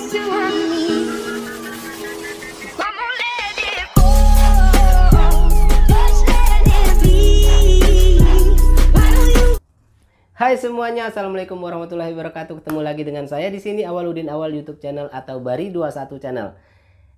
to want me. Come on, let it go. Just let it be. Why don't you? Hai semuanya, assalamualaikum warahmatullahi wabarakatuh. Ketemu lagi dengan saya di sini Awaludin Awal YouTube channel atau Bari21 channel.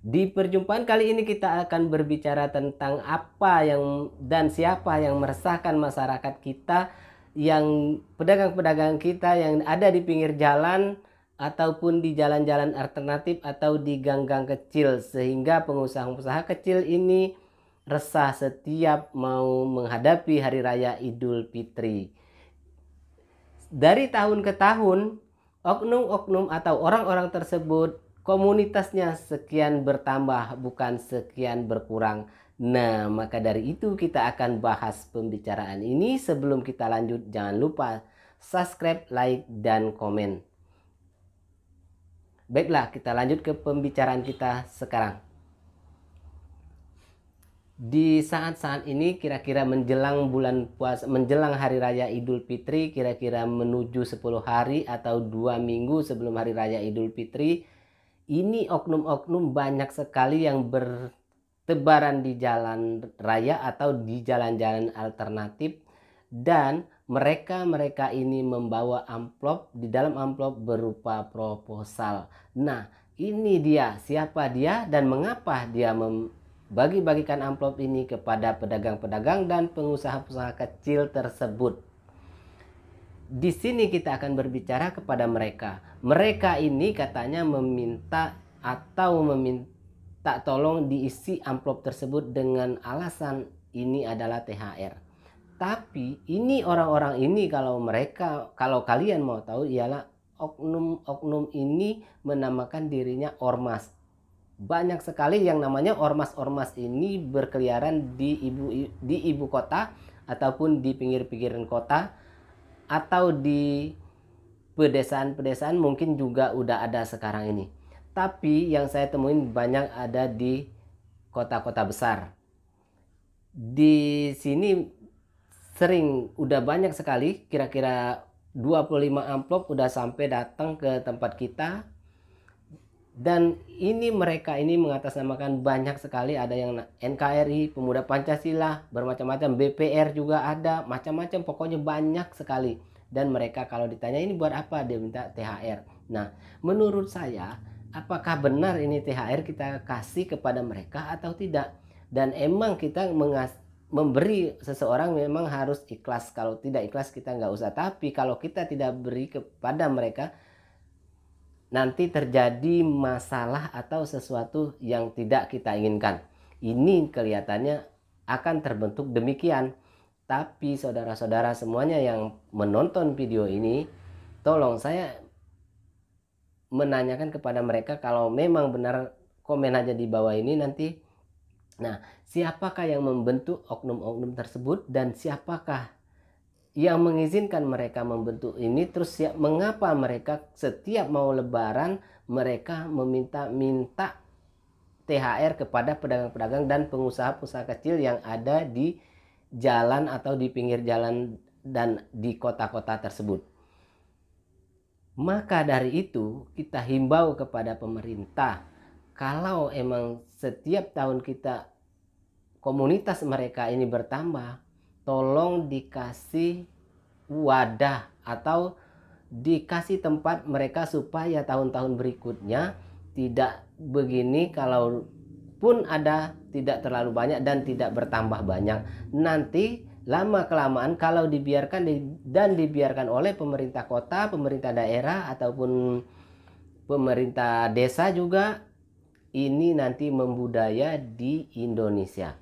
Di perjumpaan kali ini kita akan berbicara tentang apa yang dan siapa yang meresahkan masyarakat kita, yang pedagang-pedagang kita yang ada di pinggir jalan ataupun di jalan-jalan alternatif atau di gang-gang kecil, sehingga pengusaha-pengusaha kecil ini resah setiap mau menghadapi Hari Raya Idul Fitri. Dari tahun ke tahun, oknum-oknum atau orang-orang tersebut komunitasnya sekian bertambah, bukan sekian berkurang. Nah, maka dari itu kita akan bahas pembicaraan ini. Sebelum kita lanjut, jangan lupa subscribe, like, dan komen. Baiklah, kita lanjut ke pembicaraan kita sekarang. Di saat-saat ini kira-kira menjelang bulan puasa, menjelang Hari Raya Idul Fitri, kira-kira menuju 10 hari atau 2 minggu sebelum Hari Raya Idul Fitri, ini oknum-oknum banyak sekali yang bertebaran di jalan raya atau di jalan-jalan alternatif, dan mereka ini membawa amplop, di dalam amplop berupa proposal. Nah, ini dia, siapa dia dan mengapa dia bagi-bagikan amplop ini kepada pedagang-pedagang dan pengusaha-pengusaha kecil tersebut. Di sini kita akan berbicara kepada mereka. Mereka ini katanya meminta tolong diisi amplop tersebut dengan alasan ini adalah THR. Tapi ini orang-orang ini, kalau kalian mau tahu, ialah oknum-oknum ini menamakan dirinya ormas. Banyak sekali yang namanya ormas-ormas ini berkeliaran di ibu kota ataupun di pinggir-pinggiran kota atau di pedesaan-pedesaan, mungkin juga udah ada sekarang ini. Tapi yang saya temuin banyak ada di kota-kota besar. Di sini udah banyak sekali, kira-kira 25 amplop udah sampai datang ke tempat kita. Dan ini mereka ini mengatasnamakan banyak sekali, ada yang NKRI, Pemuda Pancasila, bermacam-macam, BPR juga ada, macam-macam, pokoknya banyak sekali. Dan mereka kalau ditanya ini buat apa, dia minta THR. Nah, menurut saya, apakah benar ini THR kita kasih kepada mereka atau tidak? Dan emang kita memberi seseorang memang harus ikhlas, kalau tidak ikhlas kita nggak usah. Tapi kalau kita tidak beri kepada mereka, nanti terjadi masalah atau sesuatu yang tidak kita inginkan. Ini kelihatannya akan terbentuk demikian. Tapi saudara-saudara semuanya yang menonton video ini, tolong saya menanyakan kepada mereka, kalau memang benar komen aja di bawah ini nanti. Nah, siapakah yang membentuk oknum-oknum tersebut dan siapakah yang mengizinkan mereka membentuk ini? Terus mengapa mereka setiap mau lebaran mereka meminta THR kepada pedagang-pedagang dan pengusaha-pengusaha kecil yang ada di jalan atau di pinggir jalan dan di kota-kota tersebut? Maka dari itu kita himbau kepada pemerintah, kalau emang setiap tahun komunitas mereka ini bertambah, tolong dikasih wadah atau dikasih tempat mereka supaya tahun-tahun berikutnya tidak begini. Kalau pun ada, tidak terlalu banyak dan tidak bertambah banyak. Nanti lama kelamaan kalau dibiarkan oleh pemerintah kota, pemerintah daerah ataupun pemerintah desa juga, ini nanti membudaya di Indonesia.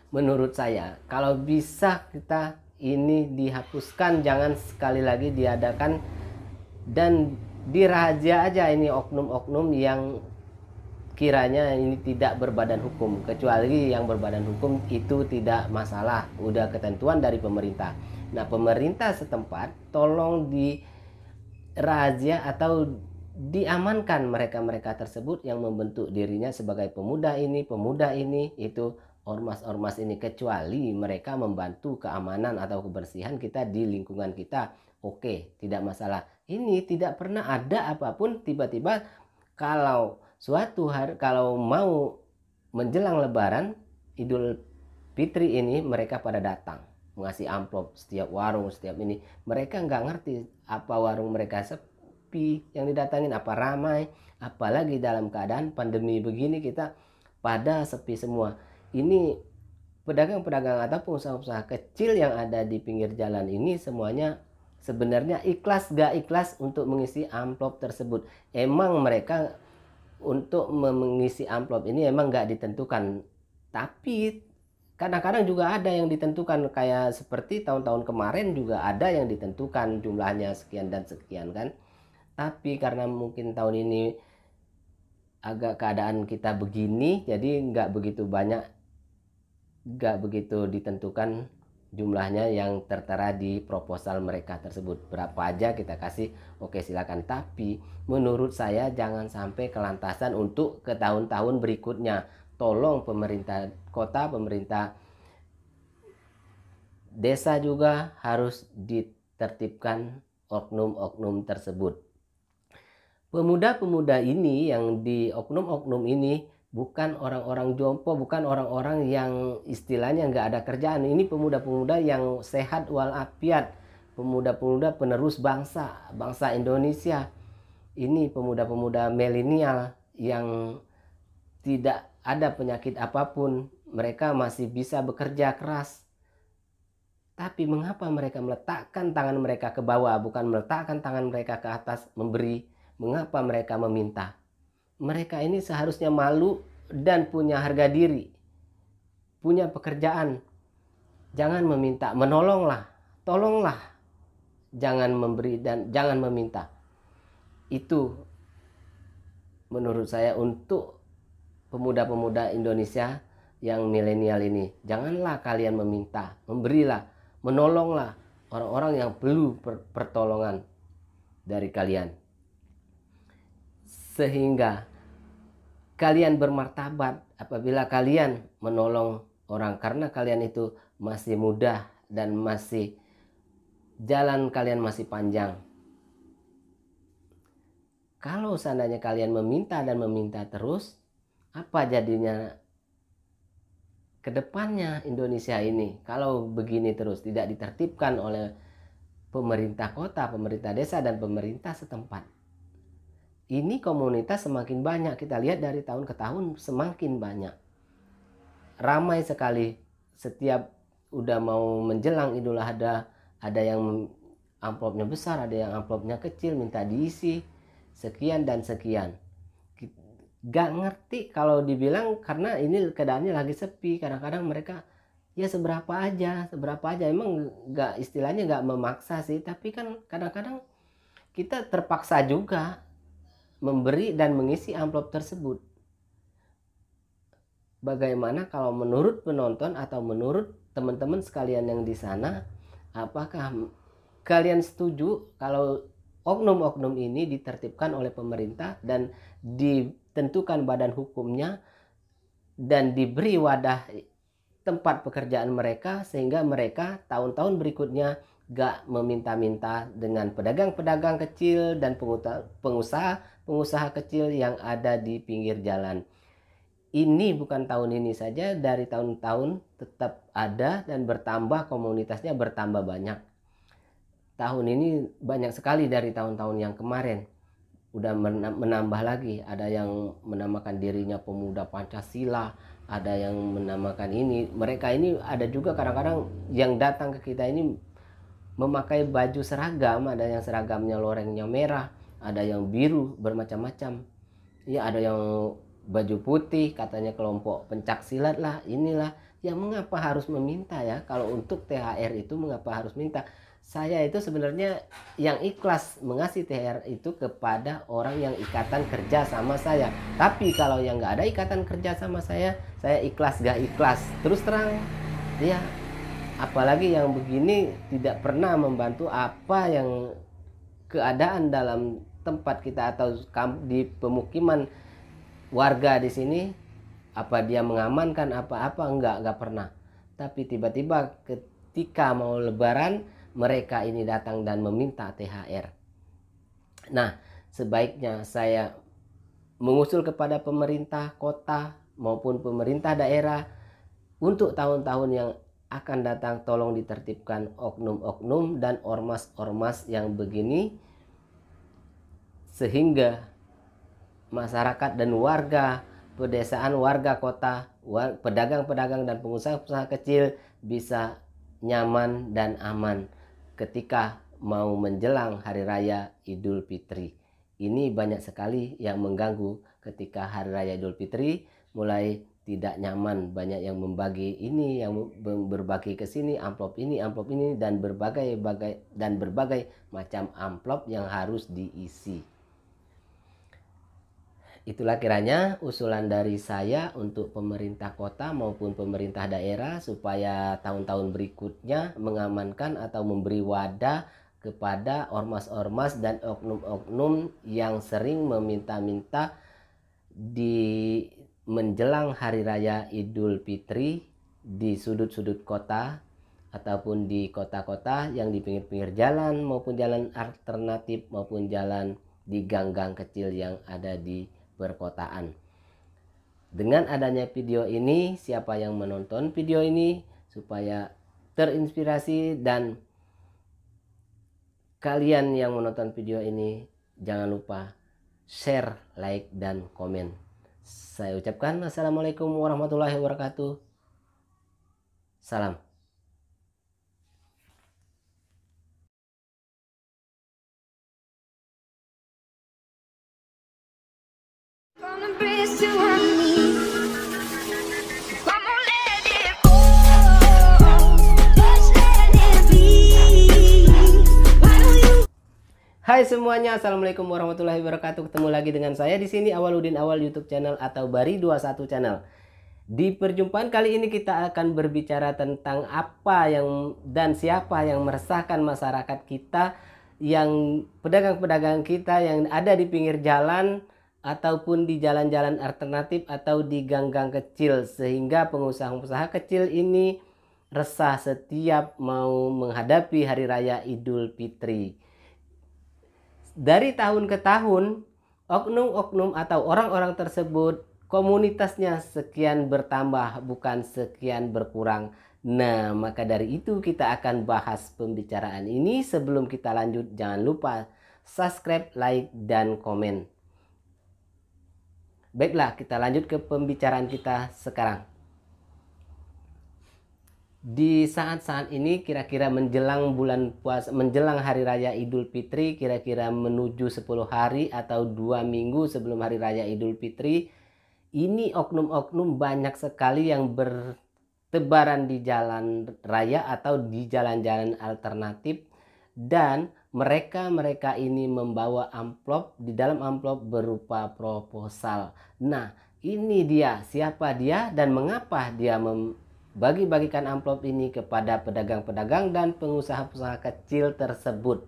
Menurut saya, kalau bisa kita ini dihapuskan, jangan sekali lagi diadakan, dan dirahsia aja ini oknum-oknum yang kiranya ini tidak berbadan hukum. Kecuali yang berbadan hukum itu tidak masalah, udah ketentuan dari pemerintah. Nah, pemerintah setempat tolong dirahsia atau diamankan mereka-mereka tersebut yang membentuk dirinya sebagai pemuda ini, itu ormas-ormas ini. Kecuali mereka membantu keamanan atau kebersihan kita di lingkungan kita, oke, tidak masalah. ini tidak pernah ada apapun. Tiba-tiba kalau suatu hari, kalau mau menjelang Lebaran Idul Fitri ini, mereka pada datang ngasih amplop setiap warung, setiap ini. Mereka nggak ngerti apa warung mereka sepi yang didatangin, apa ramai. Apalagi dalam keadaan pandemi begini, kita pada sepi semua. Ini pedagang-pedagang atau pengusaha-pengusaha kecil yang ada di pinggir jalan ini semuanya sebenarnya ikhlas gak ikhlas untuk mengisi amplop tersebut. Emang mereka untuk mengisi amplop ini emang gak ditentukan, tapi kadang-kadang juga ada yang ditentukan, kayak seperti tahun-tahun kemarin juga ada yang ditentukan jumlahnya sekian dan sekian kan. Tapi karena mungkin tahun ini agak keadaan kita begini, jadi nggak begitu banyak, nggak begitu ditentukan jumlahnya yang tertera di proposal mereka tersebut. Berapa aja kita kasih, oke silakan. Tapi menurut saya jangan sampai kelantasan untuk ke tahun-tahun berikutnya. Tolong pemerintah kota, pemerintah desa juga harus ditertibkan oknum-oknum tersebut. Pemuda-pemuda ini yang di oknum-oknum ini bukan orang-orang jompo, bukan orang-orang yang istilahnya nggak ada kerjaan. Ini pemuda-pemuda yang sehat walafiat, pemuda-pemuda penerus bangsa Indonesia. Ini pemuda-pemuda milenial yang tidak ada penyakit apapun, mereka masih bisa bekerja keras. Tapi mengapa mereka meletakkan tangan mereka ke bawah, bukan meletakkan tangan mereka ke atas memberi? Mengapa mereka meminta? Mereka ini seharusnya malu dan punya harga diri, punya pekerjaan. Jangan meminta, menolonglah, tolonglah. Jangan memberi dan jangan meminta. Itu menurut saya untuk pemuda-pemuda Indonesia yang milenial ini. Janganlah kalian meminta, memberilah, menolonglah orang-orang yang perlu pertolongan dari kalian. Sehingga kalian bermartabat apabila kalian menolong orang, karena kalian itu masih muda dan masih jalan kalian masih panjang. Kalau seandainya kalian meminta dan meminta terus, apa jadinya ke depannya Indonesia ini? Kalau begini terus tidak ditertibkan oleh pemerintah kota, pemerintah desa, dan pemerintah setempat. Ini komunitas semakin banyak, kita lihat dari tahun ke tahun semakin banyak. Ramai sekali, setiap udah mau menjelang Idul Adha, ada yang amplopnya besar, ada yang amplopnya kecil, minta diisi sekian dan sekian. Gak ngerti kalau dibilang, karena ini keadaannya lagi sepi. Kadang-kadang mereka ya seberapa aja, emang gak, istilahnya gak memaksa sih, tapi kan kadang-kadang kita terpaksa juga memberi dan mengisi amplop tersebut. Bagaimana kalau menurut penonton atau menurut teman-teman sekalian yang di sana, apakah kalian setuju kalau oknum-oknum ini ditertibkan oleh pemerintah dan ditentukan badan hukumnya dan diberi wadah tempat pekerjaan mereka, sehingga mereka tahun-tahun berikutnya gak meminta-minta dengan pedagang-pedagang kecil dan pengusaha kecil yang ada di pinggir jalan. Ini bukan tahun ini saja, dari tahun-tahun tetap ada dan bertambah, komunitasnya bertambah banyak. Tahun ini banyak sekali dari tahun-tahun yang kemarin. Udah menambah lagi, ada yang menamakan dirinya pemuda Pancasila, ada yang menamakan ini. Mereka ini ada juga kadang-kadang yang datang ke kita ini memakai baju seragam, ada yang seragamnya lorengnya merah, ada yang biru, bermacam-macam. Ya, ada yang baju putih, katanya kelompok pencak silat lah, inilah. Ya mengapa harus meminta ya? Kalau untuk THR itu mengapa harus minta? Saya itu sebenarnya yang ikhlas mengasih THR itu kepada orang yang ikatan kerja sama saya. Tapi kalau yang nggak ada ikatan kerja sama saya ikhlas gak ikhlas. Terus terang, ya apalagi yang begini tidak pernah membantu apa yang keadaan dalam tempat kita atau di pemukiman warga di sini, apa dia mengamankan apa-apa, enggak pernah. Tapi tiba-tiba ketika mau lebaran, mereka ini datang dan meminta THR. Nah, sebaiknya saya mengusul kepada pemerintah kota maupun pemerintah daerah untuk tahun-tahun yang akan datang, tolong ditertibkan oknum-oknum dan ormas-ormas yang begini, sehingga masyarakat dan warga pedesaan, warga kota, pedagang-pedagang dan pengusaha-pengusaha kecil bisa nyaman dan aman ketika mau menjelang Hari Raya Idul Fitri. Ini banyak sekali yang mengganggu ketika Hari Raya Idul Fitri, mulai tidak nyaman, banyak yang membagi ini, yang berbagi ke sini, amplop ini, dan berbagai macam amplop yang harus diisi. Itulah kiranya usulan dari saya untuk pemerintah kota maupun pemerintah daerah, supaya tahun-tahun berikutnya mengamankan atau memberi wadah kepada ormas-ormas dan oknum-oknum yang sering meminta-minta di menjelang Hari Raya Idul Fitri di sudut-sudut kota ataupun di kota-kota yang di pinggir-pinggir jalan maupun jalan alternatif maupun jalan di gang-gang kecil yang ada di perkotaan. Dengan adanya video ini, siapa yang menonton video ini supaya terinspirasi, dan kalian yang menonton video ini jangan lupa share, like, dan komen. Saya ucapkan assalamualaikum warahmatullahi wabarakatuh. Salam. From the bridge to our knees, I'm gonna let it go. Just let it be. Why don't you? Hai semuanya, assalamualaikum warahmatullahi wabarakatuh. Ketemu lagi dengan saya di sini, Awaludin Awal YouTube channel atau Bari 21 channel. Di perjumpaan kali ini kita akan berbicara tentang apa yang dan siapa yang meresahkan masyarakat kita, yang pedagang-pedagang kita yang ada di pinggir jalan ataupun di jalan-jalan alternatif atau di gang-gang kecil, sehingga pengusaha-pengusaha kecil ini resah setiap mau menghadapi Hari Raya Idul Fitri. Dari tahun ke tahun, oknum-oknum atau orang-orang tersebut komunitasnya sekian bertambah, bukan sekian berkurang. Nah, maka dari itu kita akan bahas pembicaraan ini. Sebelum kita lanjut, jangan lupa subscribe, like, dan komen. Baiklah, kita lanjut ke pembicaraan kita sekarang. Di saat-saat ini, kira-kira menjelang bulan puasa, menjelang Hari Raya Idul Fitri, kira-kira menuju 10 hari atau 2 minggu sebelum Hari Raya Idul Fitri, ini oknum-oknum banyak sekali yang bertebaran di jalan raya atau di jalan-jalan alternatif, dan mereka ini membawa amplop, di dalam amplop berupa proposal. Nah, ini dia, siapa dia dan mengapa dia bagi-bagikan amplop ini kepada pedagang-pedagang dan pengusaha-pengusaha kecil tersebut.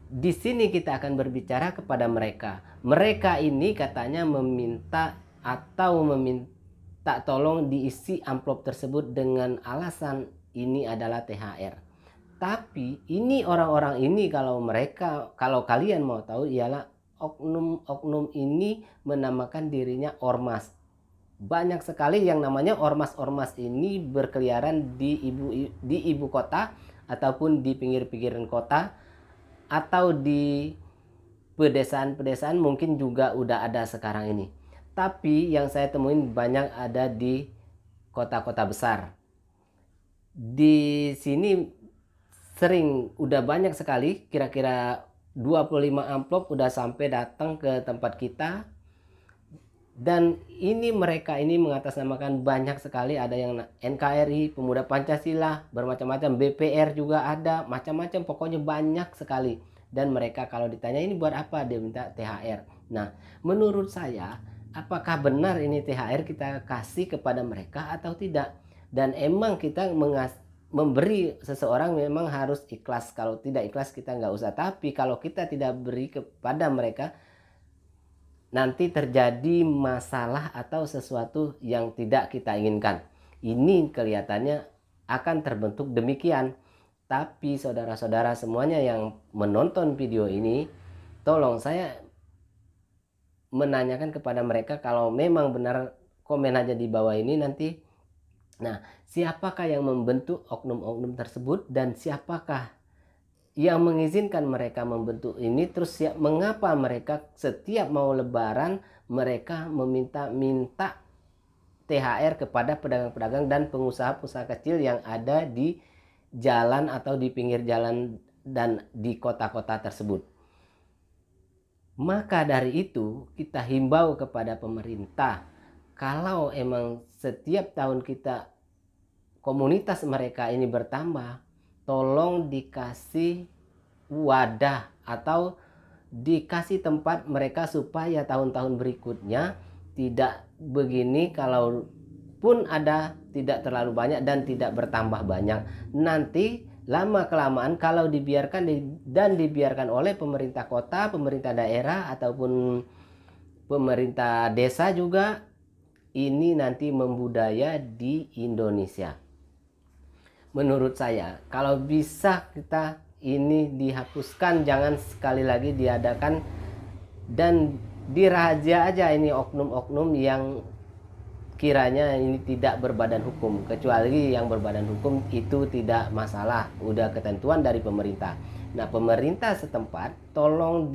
Di sini kita akan berbicara kepada mereka. Mereka ini katanya meminta tolong diisi amplop tersebut dengan alasan ini adalah THR. Tapi ini orang-orang ini, kalau kalian mau tahu, ialah oknum-oknum ini menamakan dirinya ormas. Banyak sekali yang namanya ormas-ormas ini berkeliaran di ibu kota ataupun di pinggir-pinggiran kota atau di pedesaan-pedesaan, mungkin juga udah ada sekarang ini. Tapi yang saya temuin banyak ada di kota-kota besar. Di sini sering, udah banyak sekali, kira-kira 25 amplop udah sampai datang ke tempat kita. Dan ini mereka ini mengatasnamakan banyak sekali, ada yang NKRI, Pemuda Pancasila, bermacam-macam, BPR juga ada, macam-macam, pokoknya banyak sekali. Dan mereka kalau ditanya ini buat apa, dia minta THR. Nah, menurut saya, apakah benar ini THR kita kasih kepada mereka atau tidak? Dan emang kita memberi seseorang memang harus ikhlas, kalau tidak ikhlas kita nggak usah. Tapi kalau kita tidak beri kepada mereka, nanti terjadi masalah atau sesuatu yang tidak kita inginkan. Ini kelihatannya akan terbentuk demikian. Tapi saudara-saudara semuanya yang menonton video ini, tolong saya menanyakan kepada mereka, kalau memang benar komen aja di bawah ini nanti. Nah, siapakah yang membentuk oknum-oknum tersebut dan siapakah yang mengizinkan mereka membentuk ini? Terus mengapa mereka setiap mau lebaran mereka meminta-minta THR kepada pedagang-pedagang dan pengusaha-pengusaha kecil yang ada di jalan atau di pinggir jalan dan di kota-kota tersebut? Maka dari itu kita himbau kepada pemerintah, kalau emang setiap tahun kita komunitas mereka ini bertambah, tolong dikasih wadah atau dikasih tempat mereka supaya tahun-tahun berikutnya tidak begini. Kalau pun ada, tidak terlalu banyak dan tidak bertambah banyak. Nanti lama kelamaan kalau dibiarkan dan dibiarkan oleh pemerintah kota, pemerintah daerah ataupun pemerintah desa juga, ini nanti membudaya di Indonesia. Menurut saya kalau bisa kita ini dihapuskan, jangan sekali lagi diadakan, dan dirahasia aja ini oknum-oknum yang kiranya ini tidak berbadan hukum. Kecuali yang berbadan hukum itu tidak masalah, udah ketentuan dari pemerintah. Nah, pemerintah setempat tolong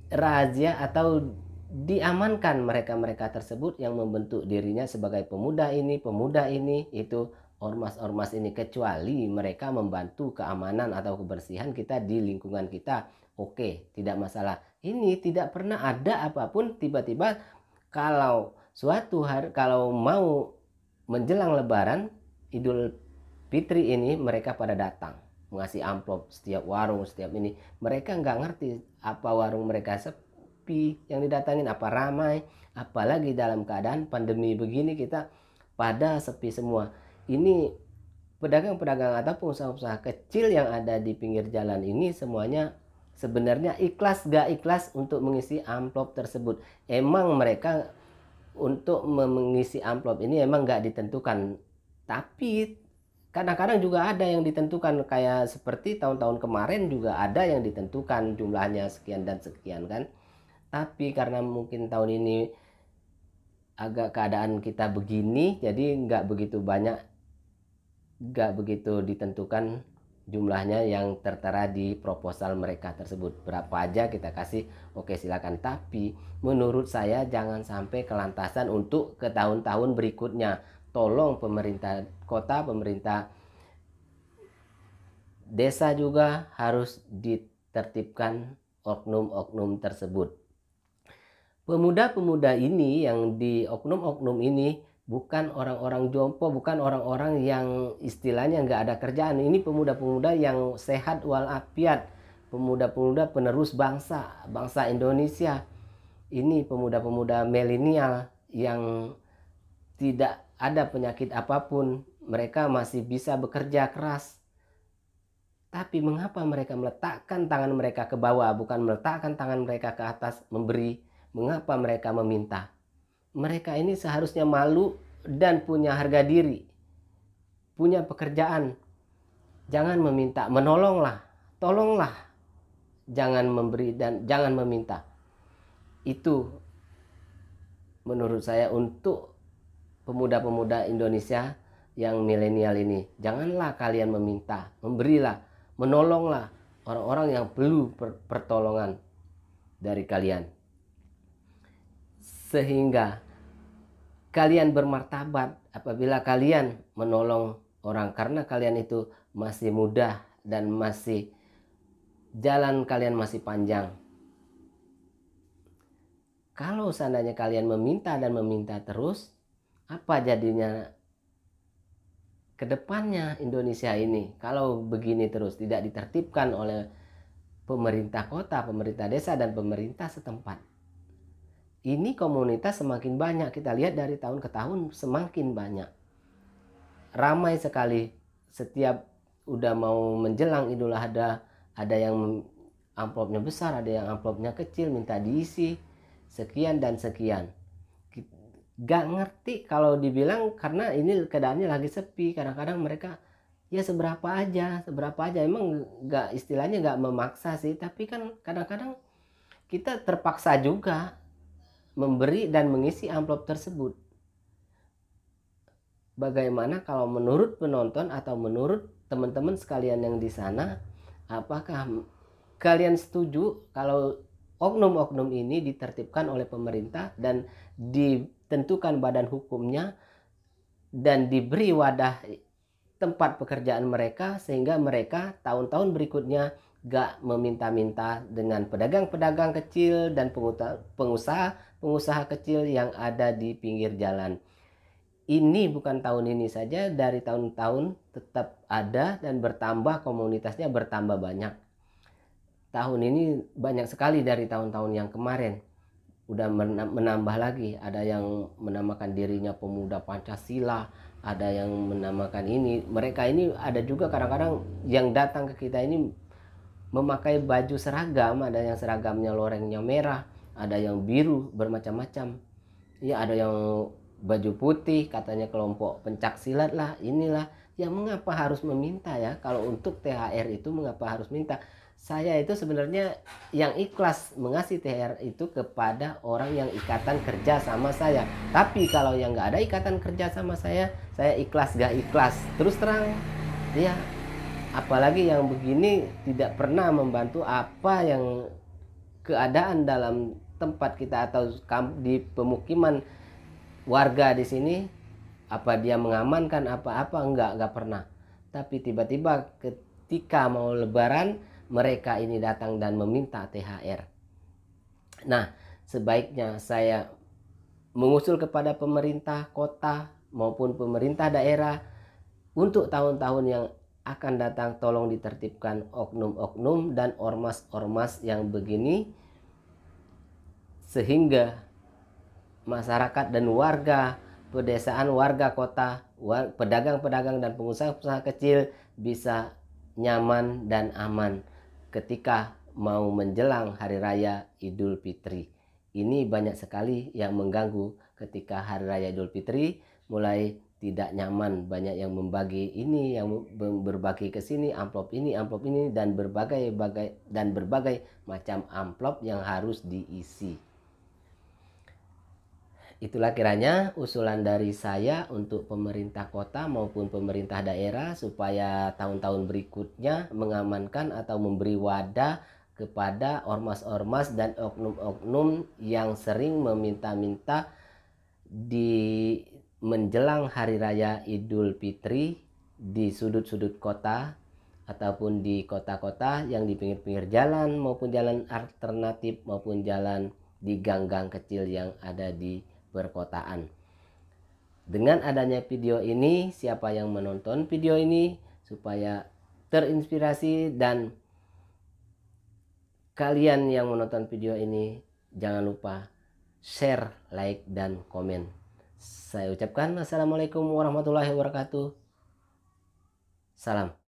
dirahsia atau diamankan mereka-mereka tersebut yang membentuk dirinya sebagai pemuda ini, itu ormas-ormas ini. Kecuali mereka membantu keamanan atau kebersihan kita di lingkungan kita, oke, tidak masalah. Ini tidak pernah ada apapun tiba-tiba kalau suatu hari, kalau mau menjelang lebaran Idul Fitri ini, mereka pada datang mengasih amplop setiap warung, setiap ini. Mereka nggak ngerti apa warung mereka sepi yang didatangin, apa ramai, apalagi dalam keadaan pandemi begini kita pada sepi semua. Ini pedagang-pedagang atau pengusaha-pengusaha kecil yang ada di pinggir jalan ini semuanya sebenarnya ikhlas gak ikhlas untuk mengisi amplop tersebut. Emang mereka untuk mengisi amplop ini emang gak ditentukan, tapi kadang-kadang juga ada yang ditentukan, kayak seperti tahun-tahun kemarin juga ada yang ditentukan jumlahnya sekian dan sekian kan. Tapi karena mungkin tahun ini agak keadaan kita begini, jadi nggak begitu banyak, nggak begitu ditentukan jumlahnya yang tertera di proposal mereka tersebut. Berapa aja kita kasih, oke silakan. Tapi menurut saya jangan sampai kelantasan untuk ke tahun-tahun berikutnya. Tolong pemerintah kota, pemerintah desa juga harus ditertibkan oknum-oknum tersebut. Pemuda-pemuda ini yang di oknum-oknum ini bukan orang-orang jompo, bukan orang-orang yang istilahnya nggak ada kerjaan. Ini pemuda-pemuda yang sehat walafiat, pemuda-pemuda penerus bangsa Indonesia. Ini pemuda-pemuda milenial yang tidak ada penyakit apapun, mereka masih bisa bekerja keras. Tapi mengapa mereka meletakkan tangan mereka ke bawah, bukan meletakkan tangan mereka ke atas memberi? Mengapa mereka meminta? Mereka ini seharusnya malu dan punya harga diri, punya pekerjaan. Jangan meminta, menolonglah, tolonglah. Jangan memberi dan jangan meminta. Itu menurut saya untuk pemuda-pemuda Indonesia yang milenial ini. Janganlah kalian meminta, memberilah, menolonglah orang-orang yang perlu pertolongan dari kalian. Sehingga kalian bermartabat apabila kalian menolong orang, karena kalian itu masih muda dan masih jalan kalian masih panjang. Kalau seandainya kalian meminta dan meminta terus, apa jadinya ke depannya Indonesia ini? Kalau begini terus tidak ditertibkan oleh pemerintah kota, pemerintah desa dan pemerintah setempat. Ini komunitas semakin banyak, kita lihat dari tahun ke tahun semakin banyak. Ramai sekali, setiap udah mau menjelang Idul Adha, ada yang amplopnya besar, ada yang amplopnya kecil, minta diisi sekian dan sekian. Gak ngerti kalau dibilang, karena ini keadaannya lagi sepi. Kadang-kadang mereka ya seberapa aja, emang gak, istilahnya gak memaksa sih, tapi kan kadang-kadang kita terpaksa juga memberi dan mengisi amplop tersebut. Bagaimana kalau menurut penonton atau menurut teman-teman sekalian yang di sana, apakah kalian setuju kalau oknum-oknum ini ditertibkan oleh pemerintah dan ditentukan badan hukumnya dan diberi wadah tempat pekerjaan mereka, sehingga mereka tahun-tahun berikutnya gak meminta-minta dengan pedagang-pedagang kecil dan pengusaha kecil yang ada di pinggir jalan. Ini bukan tahun ini saja, dari tahun-tahun tetap ada dan bertambah, komunitasnya bertambah banyak. Tahun ini banyak sekali dari tahun-tahun yang kemarin. Udah menambah lagi, ada yang menamakan dirinya pemuda Pancasila, ada yang menamakan ini. Mereka ini ada juga kadang-kadang yang datang ke kita ini memakai baju seragam, ada yang seragamnya lorengnya merah, ada yang biru, bermacam-macam. Ya, ada yang baju putih, katanya kelompok pencak silat lah, inilah. Ya, mengapa harus meminta ya? Kalau untuk THR itu mengapa harus minta? Saya itu sebenarnya yang ikhlas mengasih THR itu kepada orang yang ikatan kerja sama saya. Tapi kalau yang nggak ada ikatan kerja sama saya ikhlas gak ikhlas. Terus terang, ya, apalagi yang begini tidak pernah membantu apa yang keadaan dalam tempat kita atau di pemukiman warga di sini. Apa dia mengamankan apa-apa? Enggak pernah. Tapi tiba-tiba ketika mau lebaran, mereka ini datang dan meminta THR. Nah, sebaiknya saya mengusul kepada pemerintah kota maupun pemerintah daerah untuk tahun-tahun yang akan datang, tolong ditertibkan oknum-oknum dan ormas-ormas yang begini, sehingga masyarakat dan warga pedesaan, warga kota, pedagang-pedagang dan pengusaha-pengusaha kecil bisa nyaman dan aman ketika mau menjelang Hari Raya Idul Fitri. Ini banyak sekali yang mengganggu ketika Hari Raya Idul Fitri, mulai tidak nyaman, banyak yang membagi ini, yang berbagi ke sini, amplop ini, dan berbagai macam amplop yang harus diisi. Itulah kiranya usulan dari saya untuk pemerintah kota maupun pemerintah daerah, supaya tahun-tahun berikutnya mengamankan atau memberi wadah kepada ormas-ormas dan oknum-oknum yang sering meminta-minta di menjelang Hari Raya Idul Fitri di sudut-sudut kota ataupun di kota-kota yang di pinggir-pinggir jalan maupun jalan alternatif maupun jalan di gang-gang kecil yang ada di perkotaan. Dengan adanya video ini, siapa yang menonton video ini supaya terinspirasi, dan kalian yang menonton video ini jangan lupa share, like, dan komen. Saya ucapkan assalamualaikum warahmatullahi wabarakatuh. Salam.